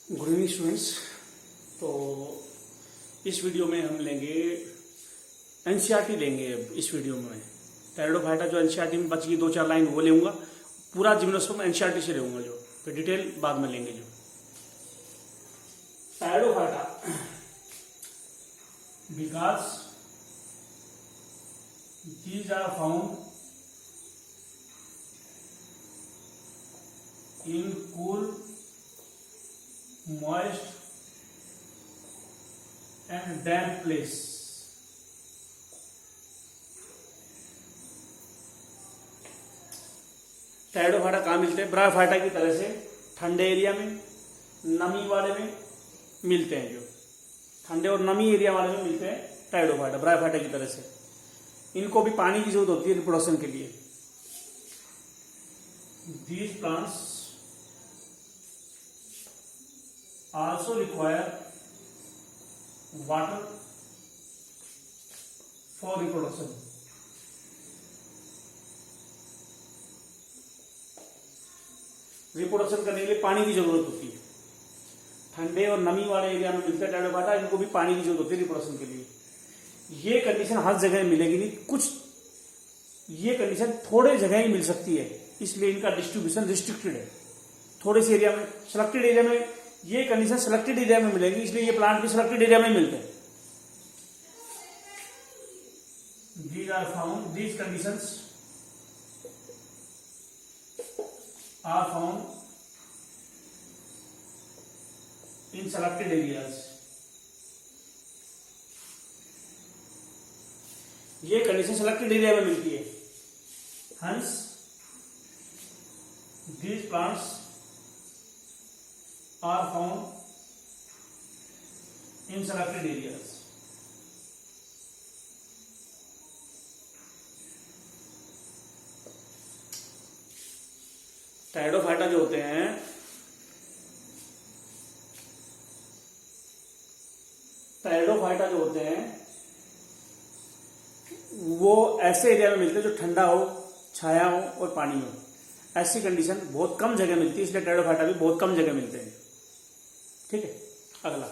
Good evening students. तो इस video में हम लेंगे एनसीईआरटी लेंगे। इस वीडियो में टेरिडोफाइटा जो एनसीईआरटी में बच गई 2-4 लाइन वो लेऊंगा। पूरा जिम्नोस्पर्म एनसीईआरटी से लेऊंगा, जो फिर डिटेल बाद में लेंगे। जो pteridophyta because these are found in cool moist and damp place। Pteridophyta कहाँ मिलते हैं? ब्रायोफाइटा की तरह से ठंडे एरिया में, नमी वाले में मिलते हैं। जो ठंडे और नमी एरिया वाले में मिलते हैं टेरिडोफाइटा, ब्रायोफाइटा की तरह से। इनको भी पानी की जरूरत होती है रिप्रोडक्शन के लिए। These plants also require water for reproduction। Reproduction करने के लिए पानी की जरूरत होती है। ठंडे और नमी वाले एरिया में मिलता है टेरिडोफाइटा, इनको भी पानी की जरूरत होती है रिप्रोडक्शन के लिए। ये कंडीशन हर जगह मिलेगी नहीं, कुछ ये कंडीशन थोड़े जगह ही मिल सकती है, इसलिए इनका डिस्ट्रीब्यूशन रिस्ट्रिक्टेड है। थोड़े से एरिया में, सिलेक्टेड एरिया में ये कंडीशन सिलेक्टेड एरिया में मिलेगी, इसलिए ये प्लांट भी सिलेक्टेड एरिया में मिलते हैं। These are found, these conditions are found in selected areas. ये कंडीशन सिलेक्टेड एरिया में मिलती है। Hence these plants are found in selected areas। Pteridophyta जो होते हैं वो ऐसे एरिया में मिलते हैं जो ठंडा हो, छाया हो और पानी हो। ऐसी कंडीशन बहुत कम जगह मिलती है, इसलिए टेरिडोफाइटा भी बहुत कम जगह मिलते हैं। ठीक है, अगला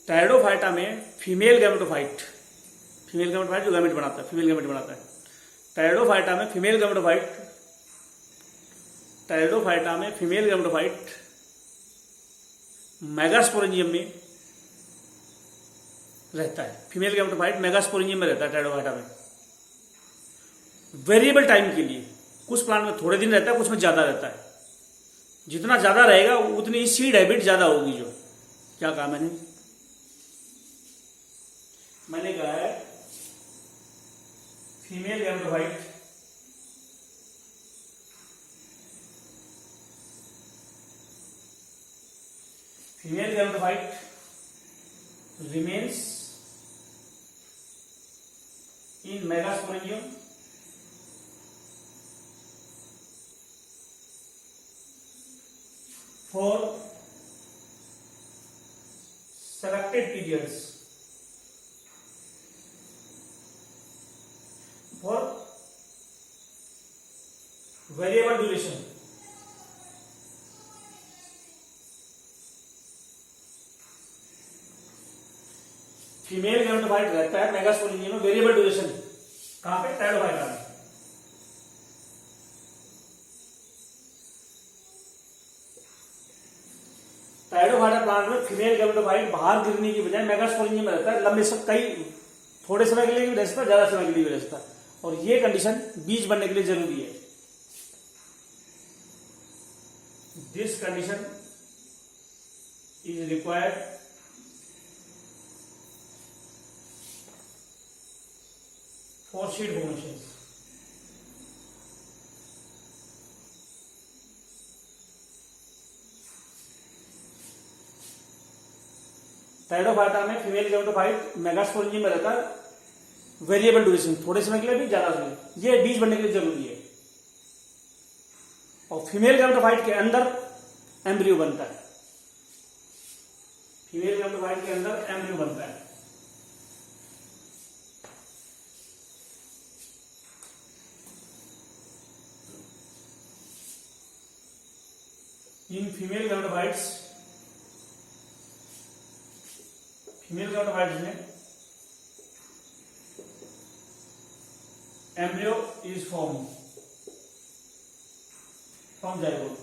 टेरिडोफाइटा में फीमेल गैमेटोफाइट जो गैमेट बनाता है, फीमेल गैमेट बनाता है। टेरिडोफाइटा में फीमेल गैमेटोफाइट मेगास्पोरेंजियम में रहता है। फीमेल गैमेटोफाइट मेगास्पोरेंजियम में रहता है टेरिडोफाइटा में, वेरिएबल टाइम के लिए। कुछ प्लांट में थोड़े दिन रहता है, कुछ में ज्यादा रहता है। जितना ज्यादा रहेगा उतनी सीड हैबिट ज्यादा होगी। जो क्या कहा मैंने कहा है female gametophyte remains in megasporangium for selected periods, for variable duration। Female gametophyte रहता है मेगास्पोरेंजियम में वेरिएबल ड्यूरेशन। कहां पे? टेरिडोफाइटा में। टेरिडोफाइटा प्लांट में फीमेल गैमेटोफाइट बाहर गिरने की बजाय मेगास्पोरेंजियम में रहता है। लंबे थोड़े समय के लिए भी रह सकता है, ज्यादा समय के लिए भी रह सकता है। और ये कंडीशन बीज बनने के लिए जरूरी है। This condition is required for seed formation. Pteridophyta में फीमेल गैमेटोफाइट मेगास्पोरेंजियम में रहता है, वेरिएबल ड्यूरेशन, थोड़े समय के लिए भी ज्यादा समय, ये बीज बनने के लिए जरूरी है। और फीमेल गैमेटोफाइट के अंदर एम्ब्रियो बनता है। इन फीमेल गैमेटोफाइट्स में embryo is form from zygote.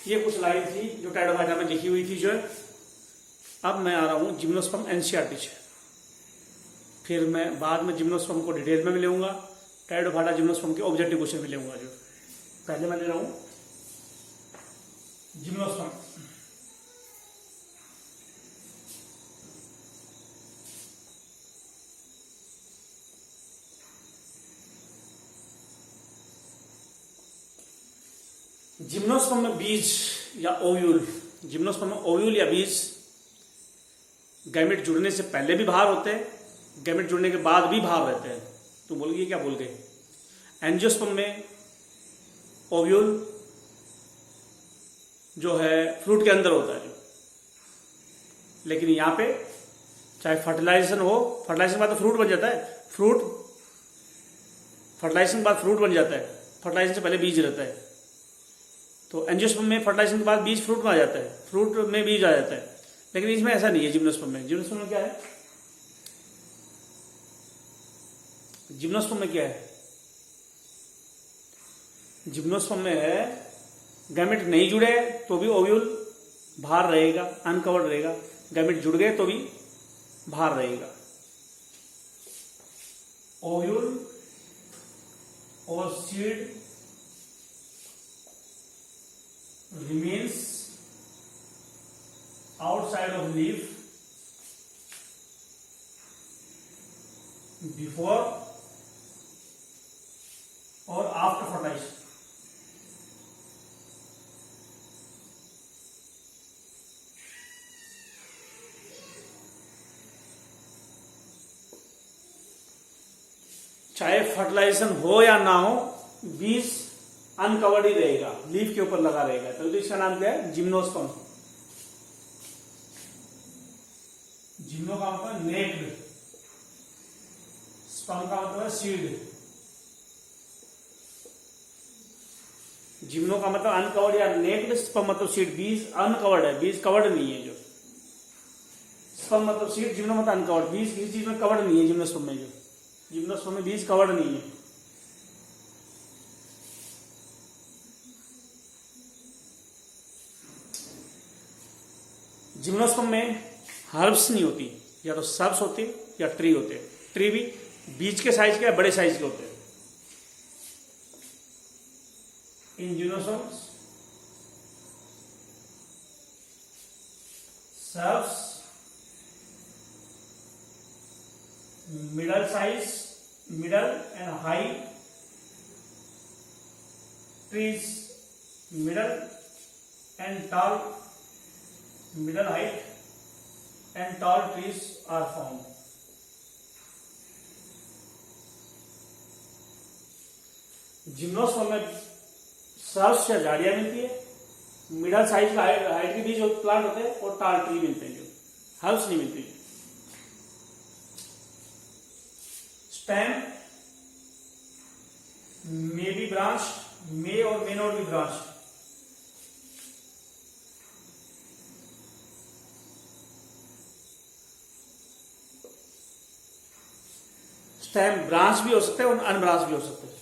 ये कुछ लाइन थी जो टाइडोफाइटा में लिखी हुई थी जो है। अब मैं आ रहा हूं जिम्नोस्पर्म एनसीईआरटी से, फिर मैं बाद में जिम्नोस्पर्म को डिटेल में भी लेऊंगा, टाइडोफाइटा जिम्नोस्पर्म के ऑब्जेक्टिव क्वेश्चन भी लेऊंगा। जो पहले मैं ले रहा हूं जिम्नोस्पर्म। जिम्नोस्पर्म में बीज या ओव्यूल, जिम्नोस्पर्म में ओव्यूल या बीज गैमेट जुड़ने से पहले भी बाहर होते हैं, गैमेट जुड़ने के बाद भी बाहर रहते हैं। तो बोल गए क्या बोल गए? एंजियोस्पर्म में ओव्यूल जो है फ्रूट के अंदर होता है, लेकिन यहां पे चाहे फर्टिलाइजेशन हो, फर्टिलाइजेशन के बाद तो फ्रूट बन जाता है, फर्टिलाइजेशन के बाद फ्रूट बन जाता है, फर्टिलाइजेशन से पहले बीज रहता है। तो एंजियोस्पर्म में फर्टिलाइजेशन के बाद बीज फ्रूट में आ जाता है, फ्रूट में बीज आ जाता है, लेकिन इसमें ऐसा नहीं है। जिम्नोस्पर्म में क्या है? जिम्नोस्पर्म में क्या है? जिम्नोस्पर्म में है गैमेट नहीं जुड़े तो भी ओव्यूल बाहर रहेगा, अनकवर्ड रहेगा, गैमेट जुड़ गए तो भी बाहर रहेगा। ओव्यूल और seed remains outside of leaf before or after fertilization। चाहे फर्टिलाइजेशन हो या ना हो, बीज अनकवर्ड ही रहेगा, लीफ के ऊपर लगा रहेगा। तो इसका नाम क्या है? जिम्नोस्पर्म। जिम्नो का मतलब नेक्ड, स्पर्म का मतलब है सीड। जिम्नो का मतलब अनकवर्ड या नेक्ड, स्पर्म मतलब सीड। बीज अनकवर्ड है, बीज कवर्ड नहीं है। जो स्पर्म मतलब सीड, जिम्नो मतलब अनकवर्ड। बीज किसी चीज में कवर्ड नहीं है जिम्नोस्पर्म में। जो जिम्नोस्पर्म में बीज कवर्ड नहीं है। जिम्नोस्पर्म में हर्ब्स नहीं होती, या तो सर्ब्स होती या ट्री होते। ट्री भी बीज के साइज के या बड़े साइज के होते हैं। इन gymnosperms shrubs middle size, middle and high, trees middle and tall, middle height and tall trees are found। Gymnosperm में सर्ब्स या झाड़ियां मिलती है, मिडल साइज का हाइट के बीच जो प्लांट होते हैं, और टाल ट्री मिलते हैं। जो हर्ब्स नहीं मिलती। स्टेम मे बी ब्रांच, मे और may not be branch. Stem branch भी हो सकते हैं और अनब्रांच भी हो सकते हैं।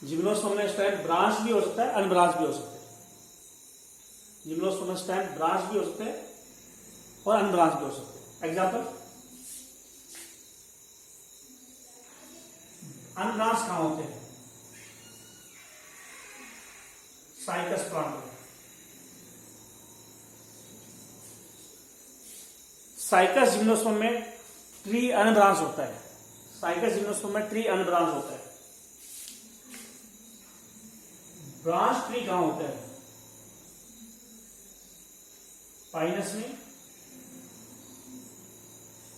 जिम्नोस्पर्म में स्टेम ब्रांच भी हो सकता है, अनब्रांच भी हो सकते हैं। जिम्नोस्पर्म में स्टेम ब्रांच भी हो सकते हैं और अनब्रांच भी हो सकते हैं। एग्जाम्पल, अनब्रांच कहां होते हैं? साइकस प्लांट में। साइकस जिम्नोस्पर्म में ट्री अनब्रांच होता है। साइकस जिम्नोस्पर्म में ट्री अनब्रांच होता है। ब्रांच ट्री कहां होता है? पाइनस में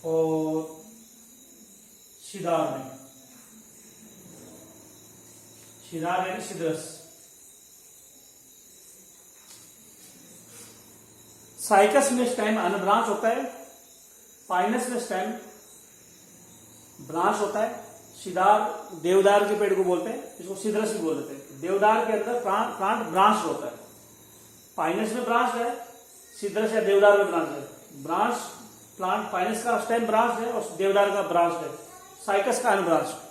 और शिदार में। शिदार यानी सिद्रस। साइकस में स्टेम अनब्रांच होता है, पाइनस में स्टेम ब्रांच होता है, सिदार देवदार के पेड़ को बोलते हैं, इसको सिद्रस भी बोल देते हैं। देवदार के अंदर प्लांट ब्रांच होता है। पाइनस में ब्रांच है, सिद्रस या देवदार में ब्रांच है। ब्रांच प्लांट पाइनस का स्टेम ब्रांच है और देवदार का ब्रांच है, साइकस का अनब्रांच।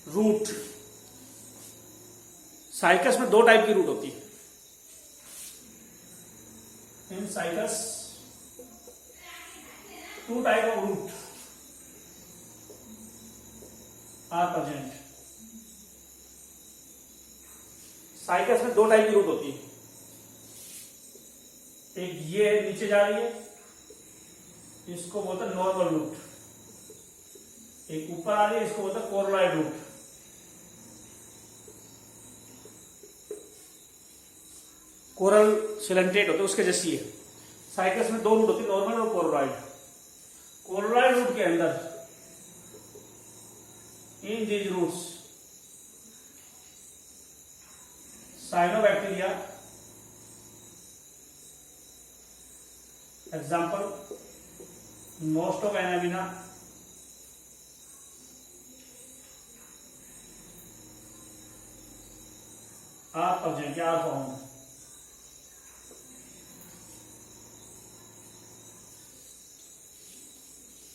रूट, साइकस में 2 टाइप की रूट होती है। In cycas 2 type of root are present. Cycas में 2 टाइप की रूट होती है। एक ये नीचे जा रही है, इसको बोलते हैं नॉर्मल रूट। एक ऊपर आ रही है, इसको बोलते हैं कोरोलॉइड रूट। कोरल सिलेंट्रेट होते हैं, उसके जैसी है। साइकस में 2 रूट होती है, नॉर्मल और कोरोलॉइड। कोरोलॉइड रूट के अंदर in these roots cyanobacteria, example Nostoc Anabaena, are present या आर फाउंड।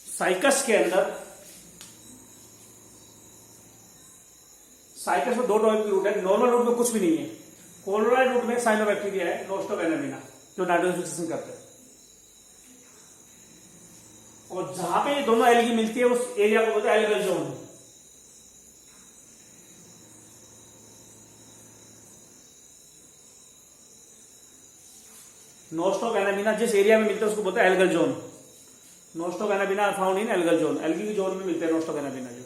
साइकस के अंदर, साइकस में 2 टाइप की रूट है। नॉर्मल रूट में कुछ भी नहीं है। कोलोराइड रूट में साइनोबैक्टीरिया है, नोस्टोगैनाबिना, जो नाइट्रोजन फिक्सेशन करते हैं। और जहां पे ये दोनों एल्गी मिलती है उस एरिया को बोलते हैं एल्गल जोन। नोस्टोगैनाबिना जिस एरिया में मिलते हैं उसको बोलते हैं algal zone. Nostoc Anabaena are found in algal zone. Algae की जोन में मिलते हैं नोस्टोगैनाबिना, जो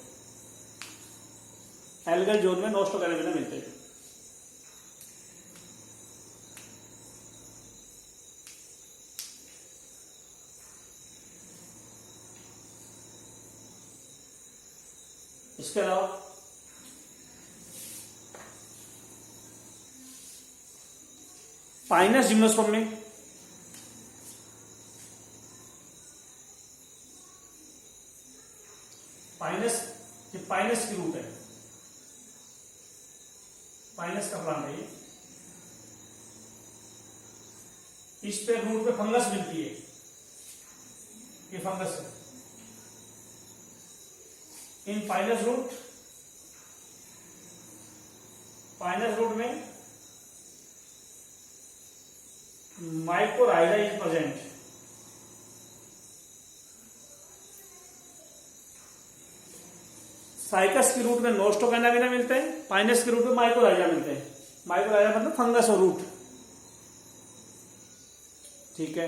एल्गल जोन में नोस्टोगैनाबिना मिलते हैं। इसके अलावा पाइनस जिम्नोस्पर्म में पाइनस की रूट है, पाइनस का प्लांट है ये। इस पे रूट पे फंगस मिलती है, ये फंगस है। इन पाइनस रूट में माइकोराइजा इज प्रेजेंट। साइकस की रूट में नोस्टोगैनाबिना मिलते हैं, पाइनस की रूट में माइकोराइजा मिलते हैं। माइकोराइजा मतलब फंगस और रूट, ठीक है।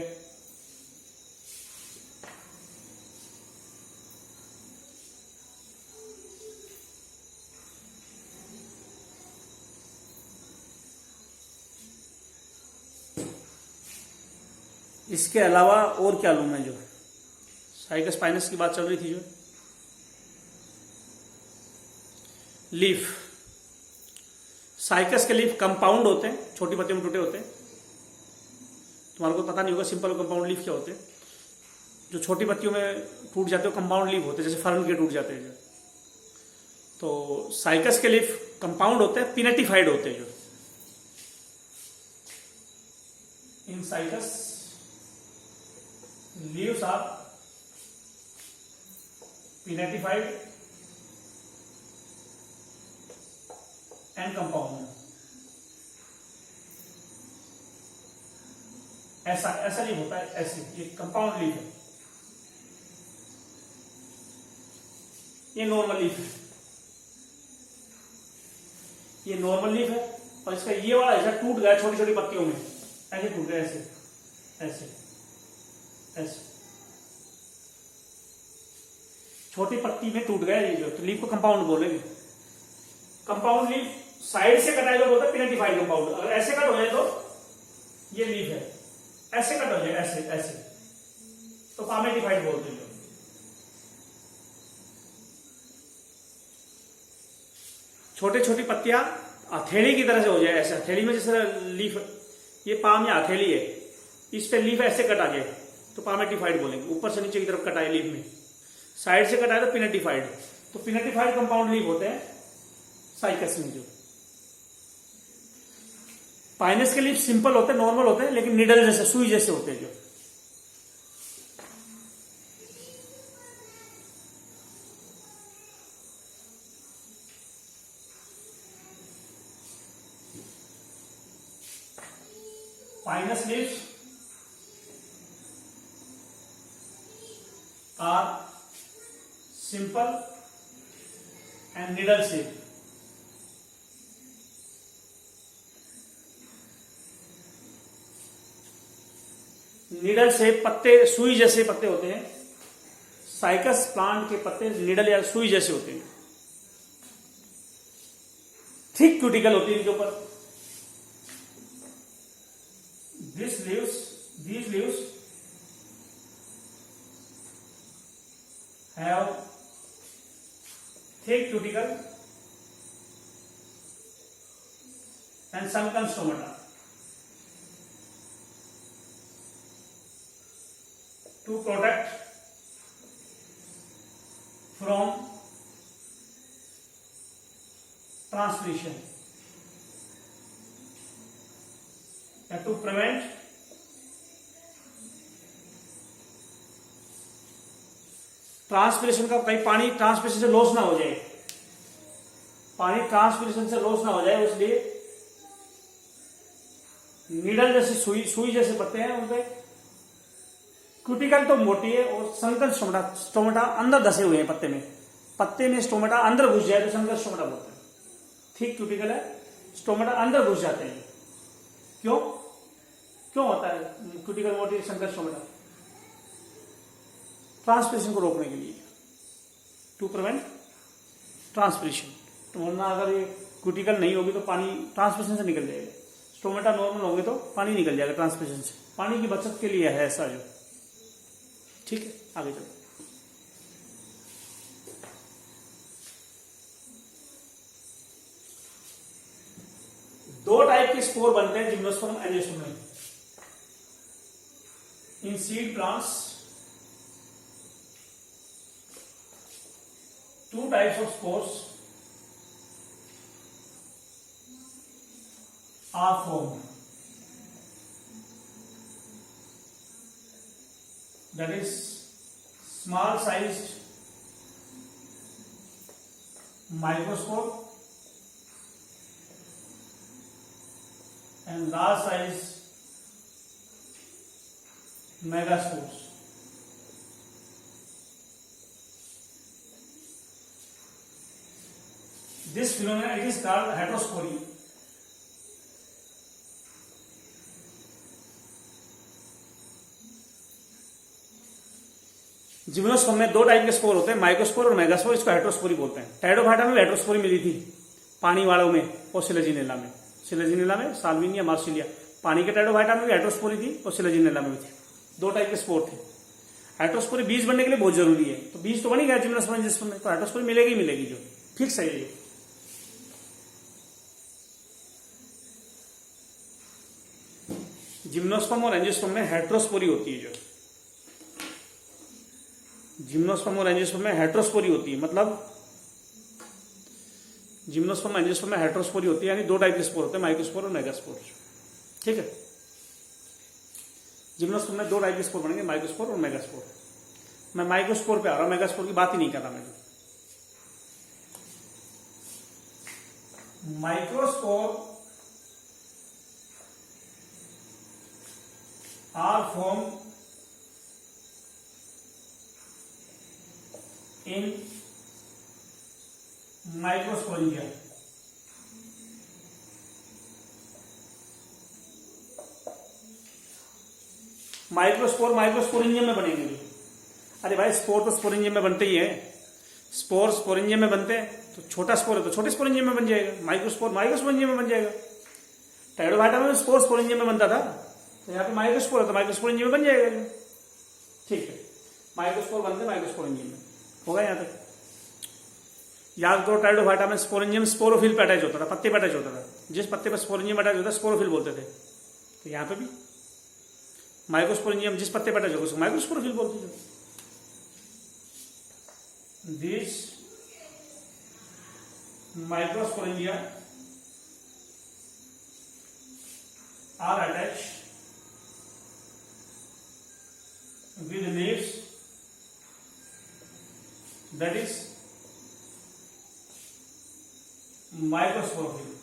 इसके अलावा और क्या लूं मैं, जो साइकस पाइनस की बात चल रही थी, जो लीफ, साइकस के लीफ कंपाउंड होते हैं, छोटी पत्तियों में टूटे होते हैं। तुम्हारे को पता नहीं होगा सिंपल और कंपाउंड लीफ क्या होते हैं। जो छोटी पत्तियों में टूट जाते हो कंपाउंड लीफ होते हैं, जैसे फर्न के टूट जाते हैं। तो साइकस के लीफ कंपाउंड होते हैं, पिनेटिफाइड होते हैं। जो in Cycas leaves are pinnatifid and compound. ऐसा लीफ होता है, ऐसे ये कंपाउंड लीफ है, ये नॉर्मल लीफ है, ये नॉर्मल लीफ है। और इसका ये वाला ऐसा टूट गया छोटी छोटी पत्तियों में, ऐसे टूट गया, ऐसे ऐसे ऐसे छोटी पत्ती में टूट गया ये, जो तो लीफ को कंपाउंड बोलेंगे। कंपाउंड लीफ साइड से कटाई तो बोलते हैं पिनेटिफाइड कंपाउंड। अगर ऐसे कट हो जाए तो ये लीफ है, ऐसे कट हो जाए ऐसे ऐसे तो पामेटिफाइड बोलते हैं। छोटे छोटी पत्तियां हथेली की तरह से हो जाए, ऐसे हथेली में जैसे लीफ, ये पाम या हथेली है, इस पे लीफ ऐसे कटा जाए तो पामेटिफाइड बोलेंगे। ऊपर से नीचे की तरफ कटाए लीफ में, साइड से कटाए तो पिनेटिफाइड। तो पिनेटिफाइड कंपाउंड लीफ होते हैं साइकस में। जो पाइनस के लीफ सिंपल होते हैं, नॉर्मल होते हैं, लेकिन निडल जैसे, सुई जैसे होते हैं। जो Pinus leaves are simple and needle shaped. Needle shape पत्ते, सुई जैसे पत्ते होते हैं। साइकस प्लांट के पत्ते निडल या सुई जैसे होते हैं। थिक क्यूटिकल होती है इनके ऊपर। These leaves have thick cuticle and sunken stomata. To protect from transpiration, या to prevent ट्रांसपिरेशन का, कहीं पानी ट्रांसपिरेशन से लॉस ना हो जाए, पानी ट्रांसपिरेशन से लॉस ना हो जाए, इसलिए नीडल जैसे सुई जैसे पत्ते हैं उनपे। क्यूटिकल तो मोटी है और संकर स्टोमेटा अंदर धसे हुए हैं पत्ते में। पत्ते में स्टोमेटा अंदर घुस जाए तो संकर स्टोमेटा बोलते हैं। ठीक क्यूटिकल है, स्टोमेटा अंदर घुस जाते हैं। क्यों क्यों होता है क्यूटिकल मोटी संकर स्टोमेटा? ट्रांसपिरेशन को रोकने के लिए, टू प्रिवेंट ट्रांसपिरेशन। तो वरना अगर ये क्यूटिकल नहीं होगी तो पानी ट्रांसपिरेशन से निकल जाएगा। स्टोमेटा नॉर्मल होंगे तो पानी निकल जाएगा ट्रांसपिरेशन से। पानी की बचत के लिए है ऐसा। जो ठीक है, आगे चलो। दो टाइप के स्पोर बनते हैं जिम्नोस्पर्म एंजियोस्पर्म में। In seed plants two types of spores are formed. That is small sized microspore and large sized megaspores. This phenomenon it is called heterospory. Gymnosperm में दो टाइप के स्पोर होते हैं, microspore और megaspore. इसको heterospory बोलते हैं। टाइडोफाइटा में हेटेरोस्पोरी मिली थी पानी वालों में और सिलेजिनेला में। सिलेजिनेला में साल्विनिया मार्सिलिया, पानी के टाइडोफाइटा में भी हेटेरोस्पोरी थी और सिलेजिनेला में भी थी। दो टाइप के स्पोर थे। हेटेरोस्पोरी बीज बनने के लिए बहुत जरूरी है। तो बीज तो बन ही गया जिम्नोस्पर्म एंजियोस्पर्म में, तो हेटेरोस्पोरी मिलेगी मिलेगी। जो फिक्स है ये। जिम्नोस्पर्म और एंजियोस्पर्म में हेटेरोस्पोरी होती है। जो जिम्नोस्पर्म और एंजियोस्पर्म में हेटेरोस्पोरी होती है, मतलब जिम्नोस्पर्म एंजियोस्पर्म में हेटेरोस्पोरी होती है, यानी दो टाइप के स्पोर होते हैं, माइक्रोस्पोर और मेगास्पोर। ठीक है, जिम्नोस्पर्म में दो टाइप के स्पोर बनेंगे, माइक्रोस्पोर और मेगास्पोर। मैं माइक्रोस्पोर पे आ रहा हूं, मेगास्पोर की बात ही नहीं कर रहा मैं। Microspore are formed in microsporangia. Microsporangium में बनेंगे। अरे भाई, स्पोर तो स्पोरेंजियम में बनते ही है। स्पोर स्पोरेंजियम में बनते हैं, तो छोटा स्पोर है तो छोटे स्पोरेंजियम में बन जाएगा। माइक्रोस्पोर माइक्रोस्पोरेंजियम में बन जाएगा। टाइडोफाइटा में स्पोर स्पोरेंजियम में बनता था, तो यहाँ पे माइक्रोस्पोर है तो माइक्रोस्पोरेंजियम में बन जाएगा। ठीक है, माइक्रोस्पोर बनते हैं माइक्रोस्पोरेंजियम में। होगा यहाँ तक? याद करो टाइडोफाइटा में स्पोरेंजियम स्पोरोफिल पे अटैच होता था, पत्ते पे अटैच होता था। जिस पत्ते पर स्पोरेंजियम अटैच होता है स्पोरोफिल बोलते थे। तो यहाँ पे भी माइक्रोस्पोरेंजियम जिस पत्ते पे अटैच होगा उसको माइक्रोस्पोरोफिल बोलते थे। This microsporangia are attached with leaves, that is microsporophyll.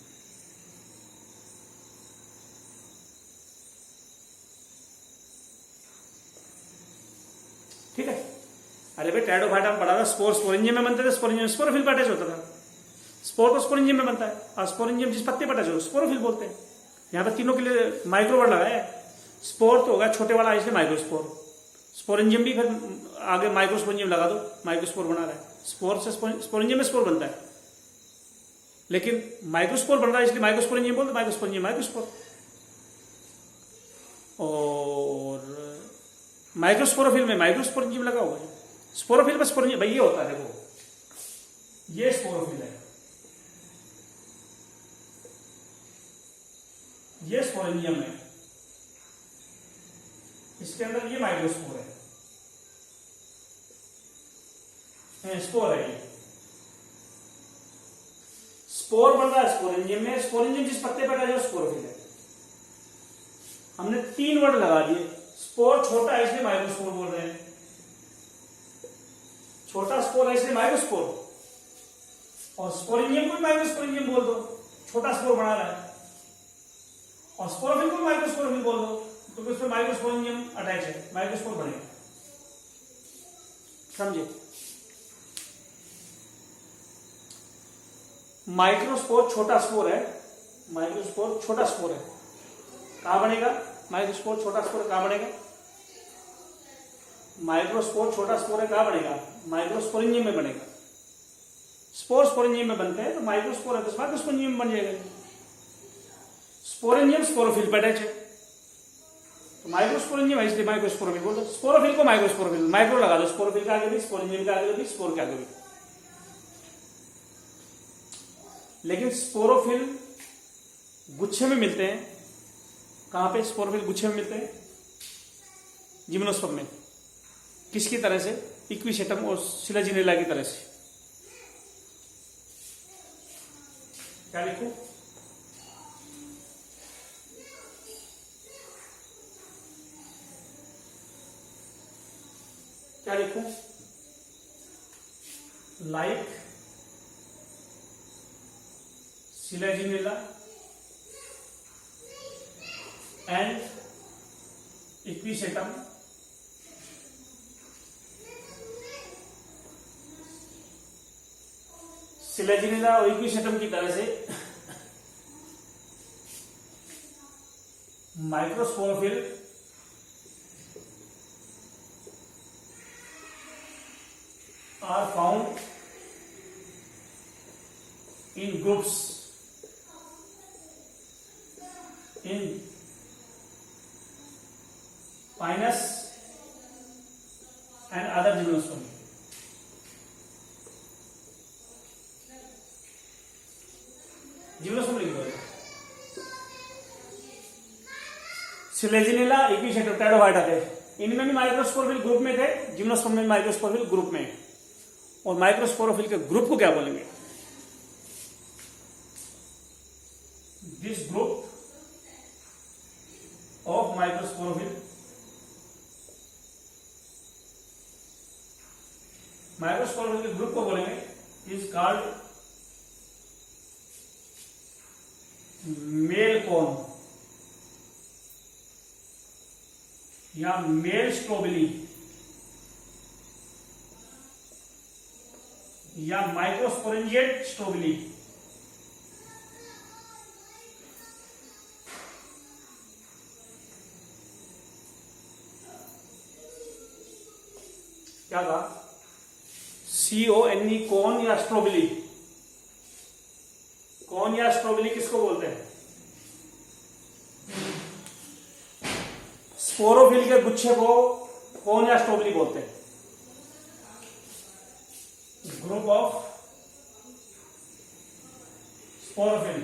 ठीक है। अरे भाई टाइडोफाइटा में पढ़ा था, स्पोर स्पोरेंजियम में बनते थे, स्पोरेंजियम स्पोरोफिल पर अटैच होता था। स्पोर तो स्पोरेंजियम में बनता है और स्पोरेंजियम जिस पत्ते पर अटैच होता है स्पोरोफिल बोलते हैं। यहाँ पर तीनों के लिए माइक्रो वर्ड लगा है। स्पोर तो होगा छोटे वाला, इसलिए माइक्रोस्पोर। स्पोरेंजियम भी फिर आगे माइक्रोस्पोरेंजियम लगा दो, माइक्रोस्पोर बना रहा है। स्पोर से स्पोरेंजियम में स्पोर बनता है, लेकिन माइक्रोस्पोर बन रहा है इसलिए माइक्रोस्पोरेंजियम बोलते, माइक्रोस्पोरेंजियम माइक्रोस्पोर। और माइक्रोस्पोरोफिल में माइक्रोस्पोरेंजियम लगा हुआ है। स्पोरोफिल में स्पोरेंजियम भाई ये होता है, देखो ये स्पोरोफिल है, ये स्पोरेंजियम है, इसके अंदर ये माइक्रोस्पोर है, स्पोर है। ये स्पोर बन रहा है स्पोरेंजियम में, स्पोरेंजियम जिस पत्ते पर है स्पोरोफिल है। हमने 3 वर्ड लगा दिए। स्पोर छोटा है इसलिए माइक्रोस्पोर बोल रहे हैं, छोटा स्पोर है इसलिए माइक्रोस्पोर, और स्पोरेंजियम को माइक्रोस्पोरेंजियम बोल दो, छोटा स्पोर बना रहा है। और स्पोरोफिल को माइक्रोस्पोरोफिल बोल दो, क्योंकि उसमें माइक्रोस्पोरेंजियम अटैच है, माइक्रोस्पोर बनेगा। समझे? माइक्रोस्पोर छोटा स्पोर है, माइक्रोस्पोर छोटा स्पोर है, कहां बनेगा? माइक्रोस्पोर छोटा स्पोर कहां बनेगा? माइक्रोस्पोर छोटा स्पोर है, कहां बनेगा? माइक्रोस्पोरेंजियम में बनेगा। स्पोर स्पोरेंजियम में बनते हैं, तो माइक्रोस्पोर है तो माइक्रोस्पोरेंजियम बन जाएगा। स्पोरेंजियम स्पोरोफिल पे अटैच है, तो माइक्रोस्पोरेंजियम है इसलिए माइक्रोस्पोरोफिल बोलते हैं। स्पोरोफिल को माइक्रोस्पोरोफिल, माइक्रो लगा दो, स्पोरोफिल के आगे भी, स्पोरेंजियम के आगे भी, स्पोर के आगे भी। लेकिन स्पोरोफिल गुच्छे में मिलते हैं। कहां पे स्पोरोफिल गुच्छे में मिलते हैं? जिम्नोस्पर्म में। किसकी तरह से? इक्विसेटम और सिलाजिनेला की तरह से। क्या लिखूं? क्या लिखूं? Like Selaginella and Equisetum Selaginella और इक्विसेटम की तरह से microsporophyll are found in groups in Pinus and other gymnosperm. Gymnosperm लिख दो। सिलेजिनेला, इक्विसेटम, टाइडोफाइटा थे, इनमें भी माइक्रोस्पोरोफिल ग्रुप में थे, जिम्नोस्पर्म में माइक्रोस्पोरोफिल ग्रुप में। और माइक्रोस्पोरोफिल के ग्रुप को क्या बोलेंगे? This group of microsporophyll, microsporophyll के ग्रुप को बोलेंगे इज कॉल्ड मेल कॉन या मेल स्ट्रोबिली या माइक्रोस्पोरेंजिएट स्ट्रोबिली। क्या कहा? CONE, कौन या स्ट्रोबिली। कौन या स्ट्रोबिली किसको बोलते हैं? स्पोरोफिल के गुच्छे को कौन या स्ट्रोबिली बोलते हैं। ग्रुप ऑफ स्पोरोफिल,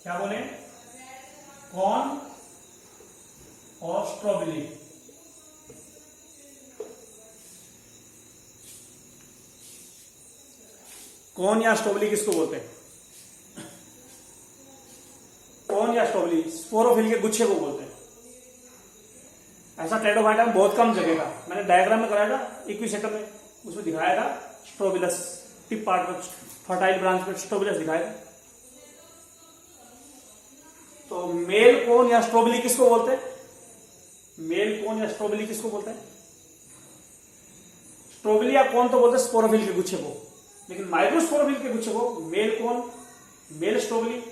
क्या बोले, कॉर्न और स्ट्रॉबेरी। कॉर्न या स्ट्रॉबेरी किसको बोलते हैं? कॉर्न या स्ट्रॉबेरी स्पोरोफिल के गुच्छे को बोलते हैं। ऐसा टेरोफाइटा बहुत कम जगह का, मैंने डायग्राम में कराया था इक्विसेटर में, उसमें दिखाया था स्ट्रोबिलस, टिप पार्ट पर फर्टाइल ब्रांच पर स्ट्रोबिलस दिखाया था। तो मेल कोन या स्ट्रॉबेरी किसको बोलते हैं? मेल कोन या स्ट्रॉबेरी किसको बोलते हैं? स्ट्रॉबेरी या कोन तो बोलते हैं स्पोरोफिल के गुच्छे को, लेकिन माइक्रोस्पोरोफिल के गुच्छे को मेल कोन, मेल स्ट्रॉबेरी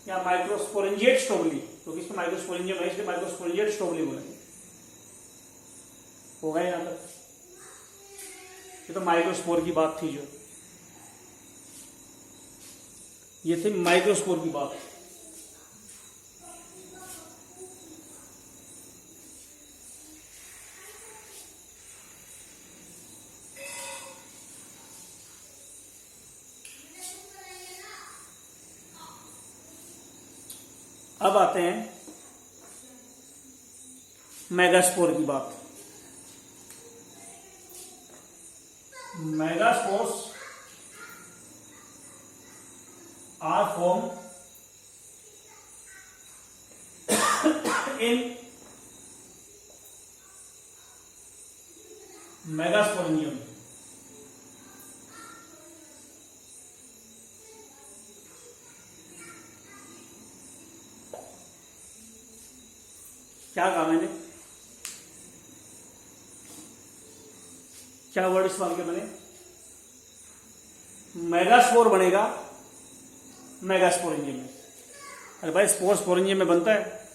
या माइक्रोस्पोरेंजिएट स्ट्रॉबेरी, क्योंकि इसमें माइक्रोस्पोरेंजियम है इसलिए माइक्रोस्पोरेंजिएट स्ट्रॉबेरी बोलेंगे। हो गया यहां तक? ये तो माइक्रोस्पोर की बात थी, जो ये थी माइक्रोस्पोर की बात। अब आते हैं मेगास्पोर की बात। Megaspores are form in megasporangium. क्या कहा मैंने? क्या वर्ड इस्तेमाल किया मैंने? मेगास्पोर बनेगा मेगास्पोरेंजियम में। अरे भाई स्पोर स्पोरेंजियम में बनता है,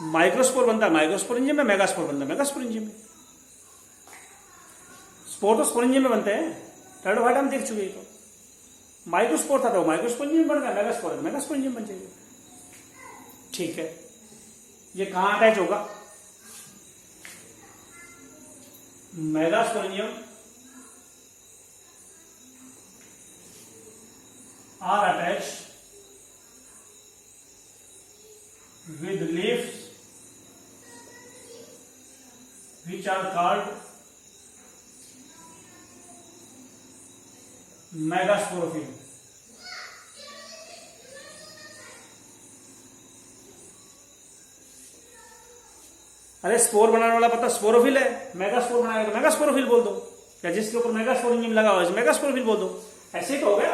माइक्रोस्पोर बनता है माइक्रोस्पोरेंजियम में, मेगास्पोर बनता है मेगास्पोरेंजियम में। स्पोर तो स्पोरेंजियम में बनते हैं, टेरोफाइटा हम देख चुके हैं। तो माइक्रोस्पोर था तो माइक्रोस्पोरेंजियम बन गया, मेगास्पोर मेगास्पोरेंजियम बन जाएगा। ठीक है, ये कहां अटैच होगा? Megasporangium are attached with leaves which are called megasporophyll. अरे स्पोर बनाने वाला पता स्पोरोफिल है, मेगास्पोर बनाएगा तो मेगास्पोरोफिल बोल दो, या जिसके ऊपर मेगास्पोरेंजियम लगा हुआ है मेगास्पोरोफिल बोल दो। ऐसे ही तो हो गया,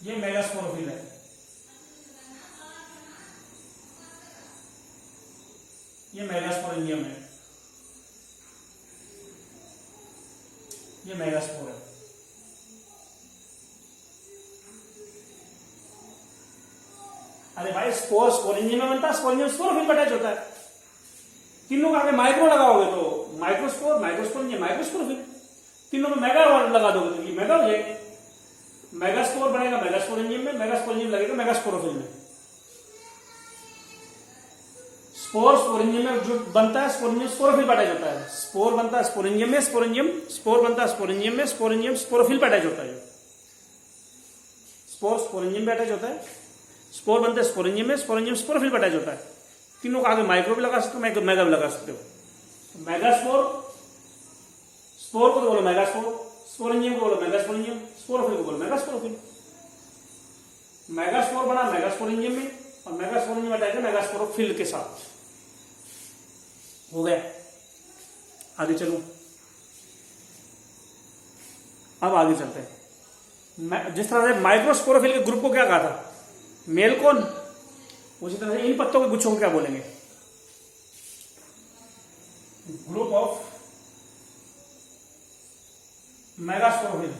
ये मेगास्पोरोफिल है, ये मेगास्पोरेंजियम है, ये मेगास्पोर है। अरे भाई स्पोर स्पोरेंजियम में बनता है, स्पोरेंजियम स्पोरोफिल अटैच होता है। तीनों का आगे माइक्रो लगाओगे तो माइक्रोस्पोर, माइक्रोस्पोरेंजियम, माइक्रोस्पोरोफिल। तीनों में मेगा लगा दोगे तो ये मेगा हो जाएगा। मेगास्पोर बनेगा मेगास्पोरेंजियम में, मेगास्पोरेंजियम लगेगा मेगास्पोरोफिल में। स्पोर स्पोरेंजियम में जो बनता है स्पोरेंजियम स्पोरोफिल अटैच होता है। स्पोर बनता है स्पोरेंजियम में, स्पोरेंजियम स्पोर बनता है स्पोरेंजियम में, स्पोरेंजियम स्पोरोफिल अटैच होता है। स्पोर स्पोरेंजियम में अटैच होता है, स्पोर बनते हैं स्पोरेंजियम में, स्पोरेंजियम स्पोरोफिल अटैच होता है। तीनों का आगे माइक्रो भी लगा सकते हो, मेगा भी लगा सकते हो। मेगास्पोर, स्पोर को तो बोलो मेगास्पोर, स्पोरेंजियम को बोलो मेगास्पोरेंजियम, स्पोरोफिल को बोलो मेगास्पोरोफिल। मेगास्पोर बना मेगास्पोरेंजियम में और मेगास्पोरेंजियम अटैच है मेगास्पोरोफिल के साथ। हो गया, आगे चलो। अब आगे चलते हैं। जिस तरह से माइक्रोस्पोरोफिल के ग्रुप को क्या कहा था? Male cone. उसी तरह से इन पत्तों के गुच्छों को क्या बोलेंगे? Group of megasporophyll.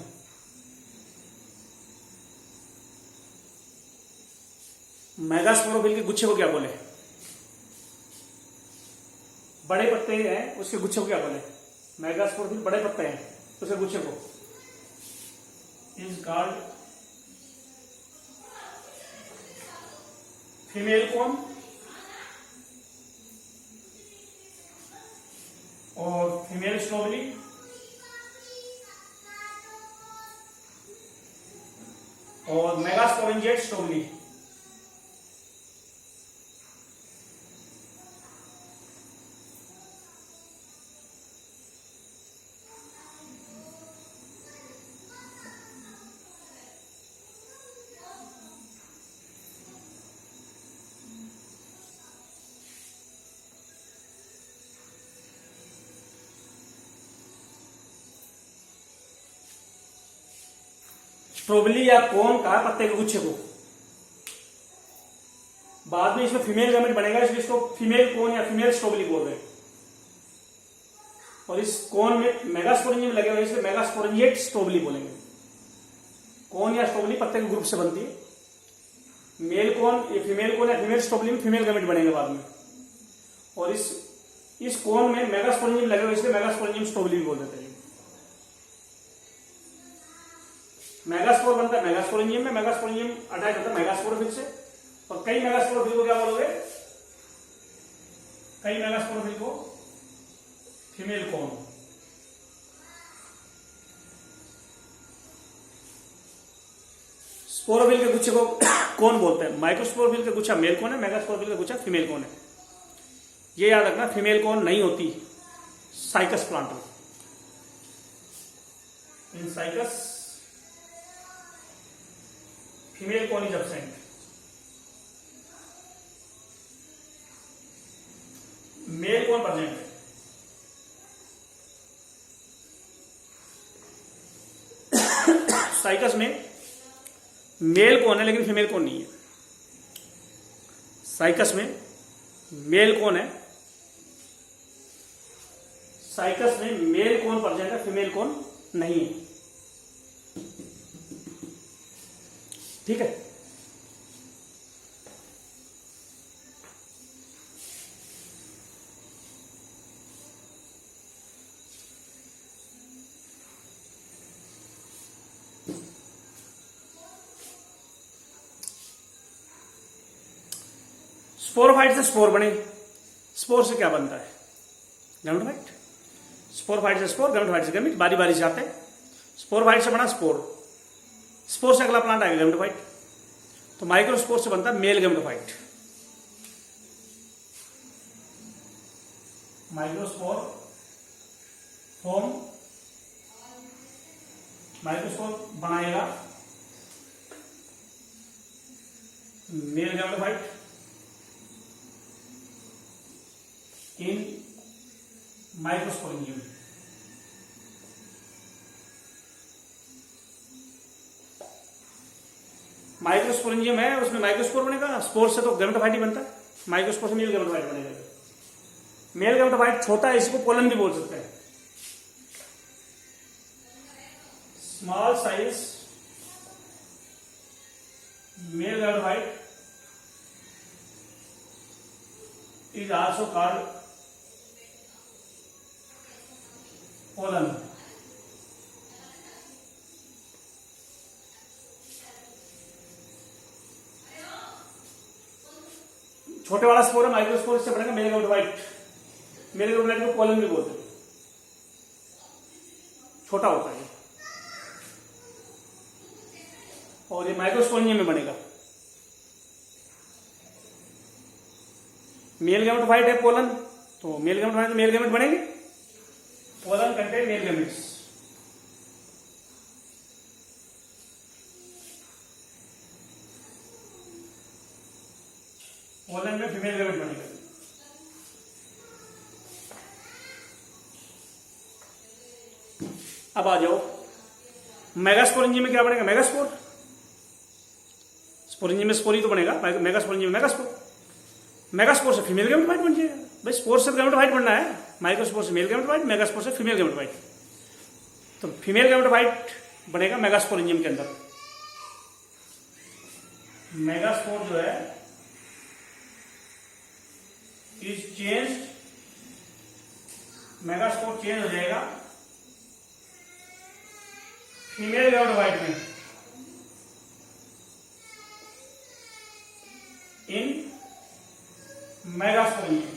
मेगास्पोरोफिल के गुच्छे को क्या बोले? बड़े पत्ते हैं उसके गुच्छे को क्या बोले? मेगास्पोरोफिल बड़े पत्ते हैं उसके गुच्छे को इज कॉल्ड फीमेल कोन, और फीमेल स्ट्रॉबेरी और मेगास्पोरेंजिएट स्ट्रोबली। स्ट्रोबली या कोन कहा पत्ते के गुच्छे को। बाद में इसमें फीमेल गैमेट बनेगा, इसलिए इसको फीमेल कोन या फीमेल स्ट्रोबली बोल रहे हैं। और इस कोन में मेगास्पोरेंजियम लगे हुए, इसलिए मेगास्पोरेंजिएट स्ट्रोबली बोलेंगे। कोन या स्ट्रोबली पत्ते के ग्रुप से बनती है। मेल कोन या फीमेल स्ट्रोबली में फीमेल गैमेट बनेंगे बाद में। और इस कोन में मेगास्पोरेंजियम लगे हुए, इसलिए मेगास्पोरेंजियम स्ट्रोबली भी बोल देते हैं। मेगास्पोर बनता है मेगास्पोरेंजियम में, मेगास्पोरेंजियम अटैच होता है मेगास्पोरोफिल से। और कई मेगास्पोरोफिल को क्या बोलोगे? कई मेगास्पोरोफिल को फीमेल कोन। स्पोरोफिल के गुच्छे को कौन बोलते हैं? माइक्रोस्पोरोफिल का गुच्छा मेल कोन है, मेगास्पोरोफिल का गुच्छा फीमेल कोन है। ये याद रखना, फीमेल कोन नहीं होती साइकस प्लांट में। इन cycas female cone is absent. Male cone present है। साइकस में मेल कोन है लेकिन फीमेल कोन नहीं है। साइकस में मेल कोन है, साइकस में मेल कोन प्रेजेंट है, फीमेल कोन नहीं है। ठीक है। स्पोरोफाइट से स्पोर बने। स्पोर से क्या बनता है? गैमेटोफाइट। स्पोरोफाइट से स्पोर, गैमेटोफाइट से गैमेट, बारी बारी से आते हैं। स्पोरोफाइट से बना स्पोर, स्पोर से अगला प्लांट आएगा गैमेटोफाइट। तो माइक्रोस्पोर से बनता है male gametophyte. Microspore form, microspore बनाएगा male gametophyte in microsporangium. Microsporangium है, उसमें माइक्रोस्पोर बनेगा। स्पोर से तो गैमेटोफाइट ही बनता है, माइक्रोस्पोर से मेल गैमेटोफाइट बनेगा। मेल गैमेटोफाइट छोटा है, इसको पोलन भी बोल सकते हैं। Small size male gametophyte is also called pollen. छोटे वाला स्पोर है, माइक्रोस्पोर से बनेगा मेल गैमेटोफाइट। मेल गैमेटोफाइट को पोलन भी बोलते हैं, छोटा होता है। और ये माइक्रोस्पोरेंजियम में बनेगा। मेल गैमेटोफाइट है पोलन, तो मेल गैमेटोफाइट मेल गैमेट बनेंगे। Pollen contain male gametes. Pollen में फीमेल गैमेट बनेगा। अब आ जाओ मेगास्पोरेंजियम में क्या बनेगा? मेगास्पोर। स्पोरेंजियम में स्पोर ही तो बनेगा, मेगास्पोरेंजियम में मेगास्पोर। मेगास्पोर से फीमेल गैमेटोफाइट बन जाएगा। भाई स्पोर से गैमेटोफाइट बनना है, माइक्रोस्पोर से मेल गैमेटोफाइट, मेगास्पोर से फीमेल गैमेटोफाइट। तो फीमेल गैमेटोफाइट बनेगा मेगास्पोरेंजियम के अंदर। मेगास्पोर जो है इज चेंज्ड, मेगास्पोर चेंज हो जाएगा फीमेल गैमेटोफाइट में इन मेगास्पोरेंजियम।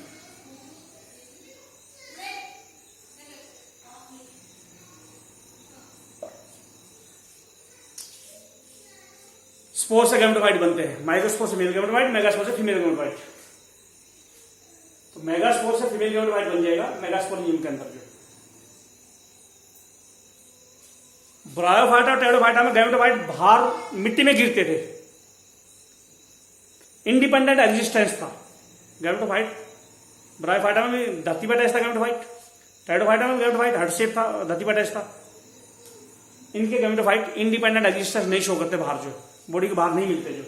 स्पोर से गैमेटोफाइट बनते हैं, माइक्रोस्पोर से मेल गैमेटोफाइट, मेगास्पोर से फीमेल गैमेटोफाइट। तो मेगास्पोर से फीमेल गैमेटोफाइट बन जाएगा मेगास्पोरेंजियम के अंदर। जो ब्रायोफाइटा और टेरोफाइटा में गैमेटोफाइट बाहर मिट्टी में गिरते थे, इंडिपेंडेंट एग्जिस्टेंस था गैमेटोफाइट। ब्रायोफाइटा में भी धरती पर अटैच था गैमेटोफाइट, टेरोफाइटा में गैमेटोफाइट हार्ट शेप था, धरती पर अटैच था। इनके गैमेटोफाइट इंडिपेंडेंट एग्जिस्टेंस नहीं शो करते बाहर, जो बॉडी के बाहर नहीं मिलते। जो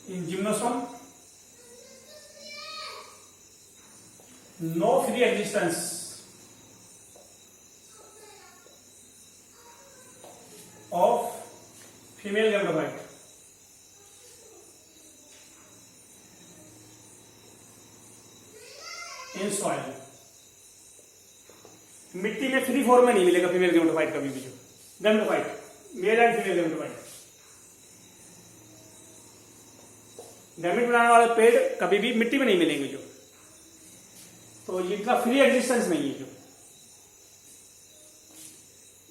in gymnosperm no free existence of female gametophyte. In soil, मिट्टी में फ्री फॉर्म में नहीं मिलेगा फीमेल गैमेटोफाइट कभी भी। जो gametophyte male and female gametophyte, gamete बनाने वाले पेड़ कभी भी मिट्टी में नहीं मिलेंगे। जो तो इनका फ्री एग्जिस्टेंस नहीं है। जो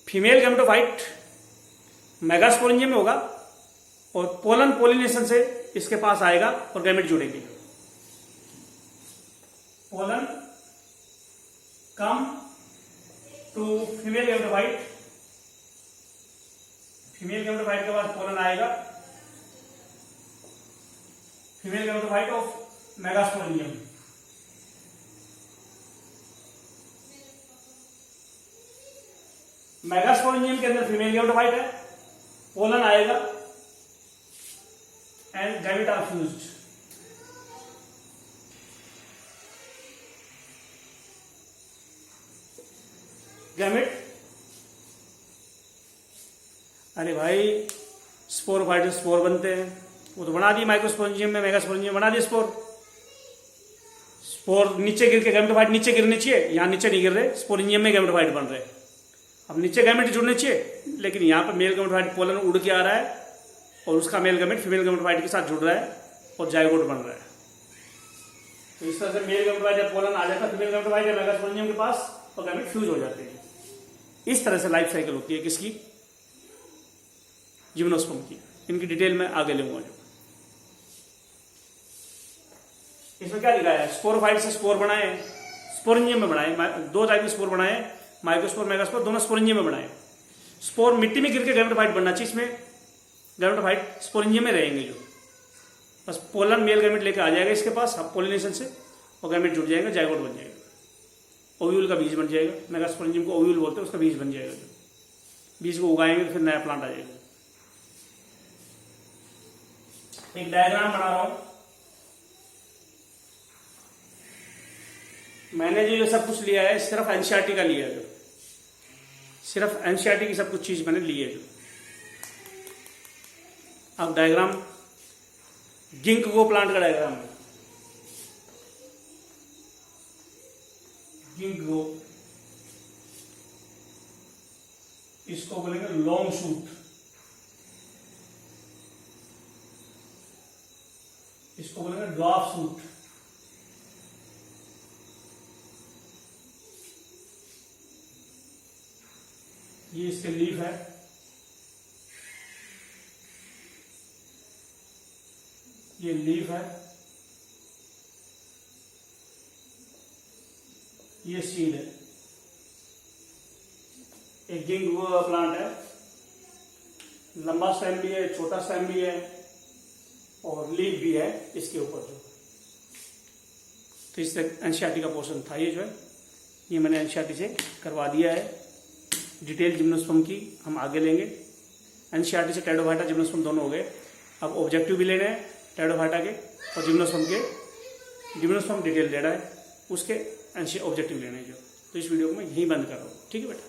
फीमेल गैमेटोफाइट मेगास्पोरेंजियम में होगा और पोलन पोलिनेशन से इसके पास आएगा और गैमेट जुड़ेंगे। Pollen come to female gametophyte, female gametophyte के पास पोलन आएगा, female gametophyte of megasporangium. Megasporangium के अंदर फीमेल गैमेटोफाइट है, पोलन आएगा and gamete are fused. Gamete, अरे भाई स्पोरोफाइट से स्पोर बनते हैं, वो तो बना दिए माइक्रोस्पोरेंजियम में, मेगास्पोरेंजियम बना दिए स्पोर। स्पोर नीचे गिर के गैमेटोफाइट नीचे गिरने चाहिए, यहां नीचे नहीं गिर रहे, स्पोरेंजियम में गैमेटोफाइट बन रहे। अब नीचे गैमेट जुड़ने चाहिए, लेकिन यहां पर मेल गैमेटोफाइट पोलन उड़ के आ रहा है और उसका मेल गैमेट फीमेल गैमेटोफाइट के साथ जुड़ रहा है और जाइगोट बन रहा है। तो इस तरह से मेल गैमेटोफाइट जब पोलन आ जाता है फीमेल गैमेटोफाइट या मेगास्पोरेंजियम के पास, तो गैमेट फ्यूज हो जाते हैं। इस तरह से लाइफ साइकिल होती है किसकी, जिम्नोस्पर्म की। इनकी डिटेल में आगे लूंगा। जो इसमें क्या लिखा है, स्पोरोफाइट से स्पोर बनाए, स्पोरेंजियम में बनाए, दो टाइप के स्पोर बनाए, माइक्रोस्पोर मेगास्पोर, दोनों स्पोरेंजियम में बनाए। स्पोर मिट्टी में गिर के गैमेटोफाइट बनना चाहिए, इसमें गैमेटोफाइट स्पोरेंजियम में रहेंगे। जो बस पोलन मेल गैमेट लेकर आ जाएगा इसके पास पोलिनेशन से और गैमेट जुड़ जाएगा, जाइगोट बन जाएगा, ओव्यूल का बीज बन जाएगा। मेगास्पोरेंजियम को ओव्यूल बोलते हैं, उसका बीज बन जाएगा। जो बीज को उगाएंगे तो फिर नया प्लांट आ जाएगा। एक डायग्राम बना रहा हूं, मैंने जो ये सब कुछ लिया है सिर्फ एनसीईआरटी का लिया है। जो सिर्फ एनसीईआरटी की सब कुछ चीज मैंने ली है। जो अब डायग्राम गिंकगो प्लांट का डायग्राम है। गिंकगो, इसको बोलेंगे लॉन्ग शूट, इसको बोलेंगे ड्वार्फ शूट। ये इसके लीफ है, ये लीफ है, ये सीड है। एक गिंकगो प्लांट है, लंबा स्टेम भी है, छोटा स्टेम भी है और लीफ भी है इसके ऊपर। जो तो इस एनसीईआरटी का पोर्शन था ये। जो है ये मैंने एनसीईआरटी से करवा दिया है। डिटेल जिम्नोस्पर्म की हम आगे लेंगे। एनसीईआरटी से टेरोफाइटा जिम्नोस्पर्म दोनों हो गए। अब ऑब्जेक्टिव भी लेने हैं टेरोफाइटा के और जिम्नोस्पर्म के। जिम्नोस्पर्म डिटेल लेना है, उसके ऑब्जेक्टिव लेने हैं। जो तो इस वीडियो को मैं यहीं बंद कर रहा हूँ। ठीक है बेटा।